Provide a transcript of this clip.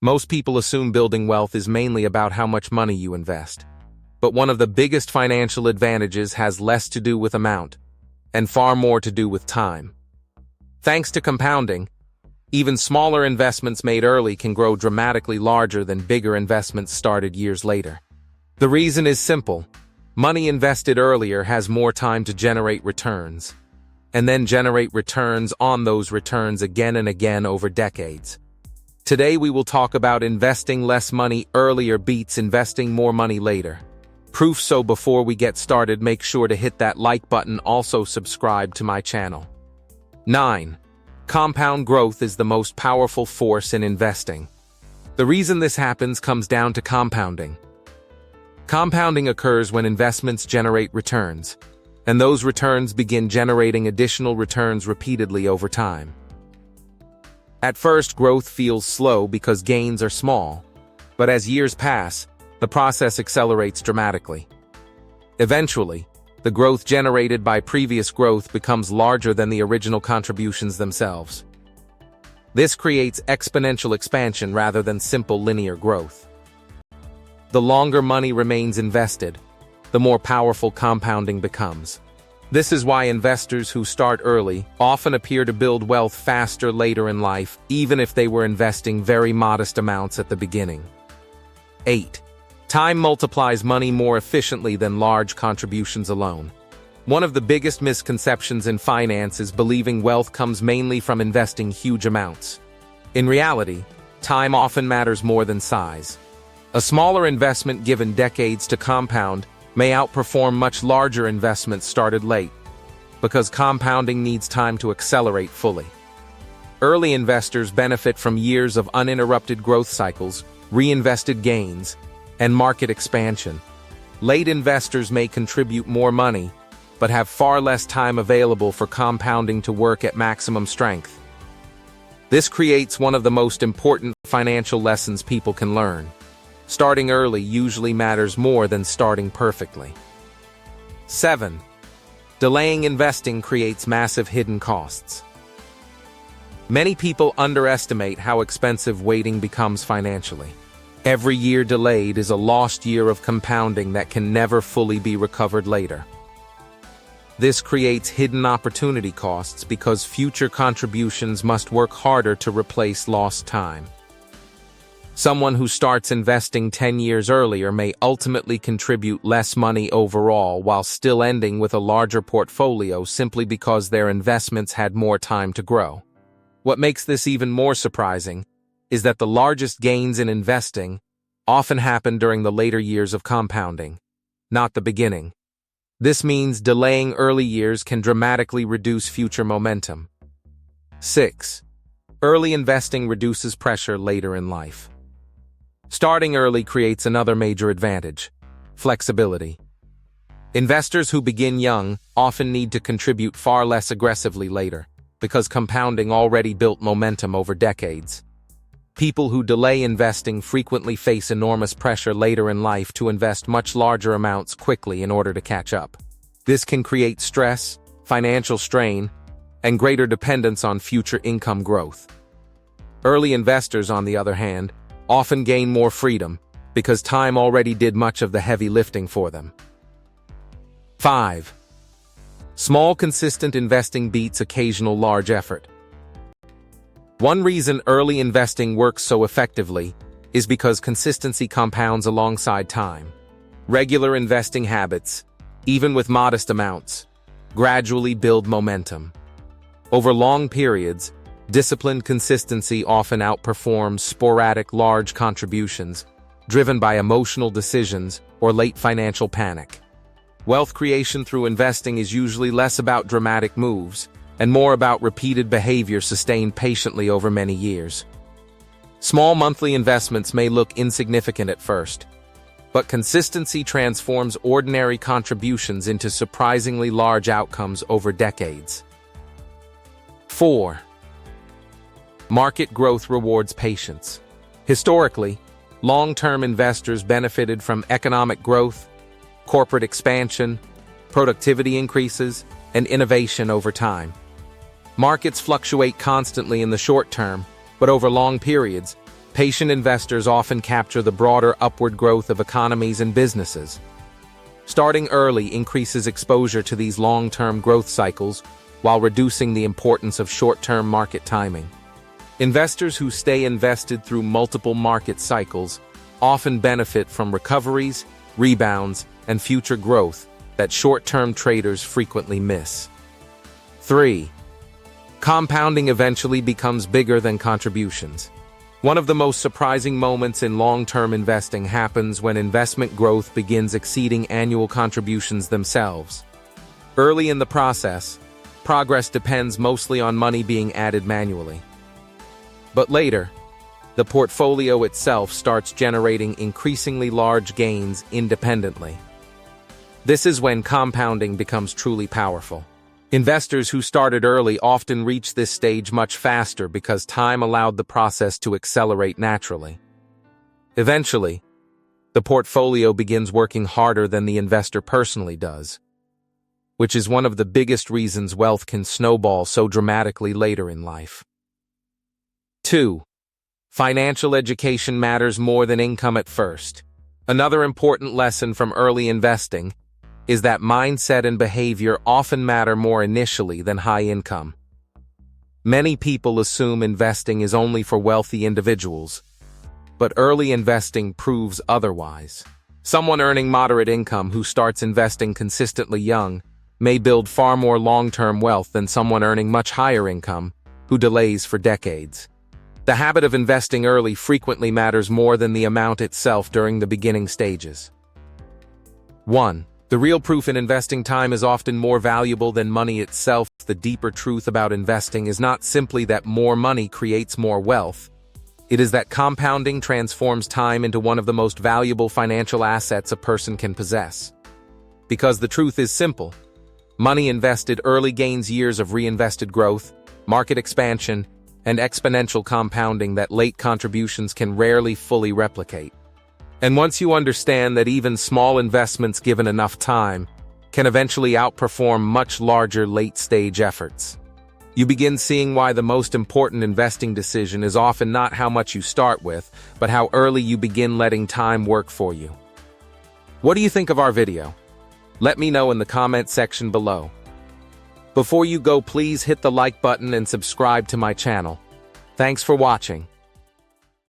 Most people assume building wealth is mainly about how much money you invest. But one of the biggest financial advantages has less to do with amount, and far more to do with time. Thanks to compounding, even smaller investments made early can grow dramatically larger than bigger investments started years later. The reason is simple. Money invested earlier has more time to generate returns, and then generate returns on those returns again and again over decades. Today we will talk about investing less money earlier beats investing more money later. Proof. So before we get started, make sure to hit that like button, also subscribe to my channel. 9. Compound growth is the most powerful force in investing. The reason this happens comes down to compounding. Compounding occurs when investments generate returns, and those returns begin generating additional returns repeatedly over time. At first, growth feels slow because gains are small, but as years pass, the process accelerates dramatically. Eventually, the growth generated by previous growth becomes larger than the original contributions themselves. This creates exponential expansion rather than simple linear growth. The longer money remains invested, the more powerful compounding becomes. This is why investors who start early often appear to build wealth faster later in life, even if they were investing very modest amounts at the beginning. 8. Time multiplies money more efficiently than large contributions alone. One of the biggest misconceptions in finance is believing wealth comes mainly from investing huge amounts. In reality, time often matters more than size. A smaller investment given decades to compound may outperform much larger investments started late, because compounding needs time to accelerate fully. Early investors benefit from years of uninterrupted growth cycles, reinvested gains, and market expansion. Late investors may contribute more money, but have far less time available for compounding to work at maximum strength. This creates one of the most important financial lessons people can learn. Starting early usually matters more than starting perfectly. 7. Delaying investing creates massive hidden costs. Many people underestimate how expensive waiting becomes financially. Every year delayed is a lost year of compounding that can never fully be recovered later. This creates hidden opportunity costs because future contributions must work harder to replace lost time. Someone who starts investing 10 years earlier may ultimately contribute less money overall while still ending with a larger portfolio simply because their investments had more time to grow. What makes this even more surprising is that the largest gains in investing often happen during the later years of compounding, not the beginning. This means delaying early years can dramatically reduce future momentum. 6. Early investing reduces pressure later in life. Starting early creates another major advantage: flexibility. Investors who begin young often need to contribute far less aggressively later, because compounding already built momentum over decades. People who delay investing frequently face enormous pressure later in life to invest much larger amounts quickly in order to catch up. This can create stress, financial strain, and greater dependence on future income growth. Early investors, on the other hand, often gain more freedom because time already did much of the heavy lifting for them. 5. Small, consistent investing beats occasional large effort. One reason early investing works so effectively is because consistency compounds alongside time. Regular investing habits, even with modest amounts, gradually build momentum. Over long periods, disciplined consistency often outperforms sporadic large contributions, driven by emotional decisions or late financial panic. Wealth creation through investing is usually less about dramatic moves and more about repeated behavior sustained patiently over many years. Small monthly investments may look insignificant at first, but consistency transforms ordinary contributions into surprisingly large outcomes over decades. 4. Market growth rewards patience. Historically, long-term investors benefited from economic growth, corporate expansion, productivity increases, and innovation over time. Markets fluctuate constantly in the short term, but over long periods, Patient investors often capture the broader upward growth of economies and businesses. Starting early increases exposure to these long-term growth cycles while reducing the importance of short-term market timing. Investors who stay invested through multiple market cycles often benefit from recoveries, rebounds, and future growth that short-term traders frequently miss. 3. Compounding eventually becomes bigger than contributions. One of the most surprising moments in long-term investing happens when investment growth begins exceeding annual contributions themselves. Early in the process, progress depends mostly on money being added manually. But later, the portfolio itself starts generating increasingly large gains independently. This is when compounding becomes truly powerful. Investors who started early often reach this stage much faster because time allowed the process to accelerate naturally. Eventually, the portfolio begins working harder than the investor personally does, which is one of the biggest reasons wealth can snowball so dramatically later in life. 2. Financial education matters more than income at first. Another important lesson from early investing is that mindset and behavior often matter more initially than high income. Many people assume investing is only for wealthy individuals, but early investing proves otherwise. Someone earning moderate income who starts investing consistently young may build far more long-term wealth than someone earning much higher income who delays for decades. The habit of investing early frequently matters more than the amount itself during the beginning stages. 1. The real proof in investing time is often more valuable than money itself. The deeper truth about investing is not simply that more money creates more wealth. It is that compounding transforms time into one of the most valuable financial assets a person can possess. Because the truth is simple. Money invested early gains years of reinvested growth, market expansion, and exponential compounding that late contributions can rarely fully replicate. And once you understand that even small investments given enough time can eventually outperform much larger late-stage efforts, you begin seeing why the most important investing decision is often not how much you start with, but how early you begin letting time work for you. What do you think of our video? Let me know in the comment section below. Before you go, please hit the like button and subscribe to my channel. Thanks for watching.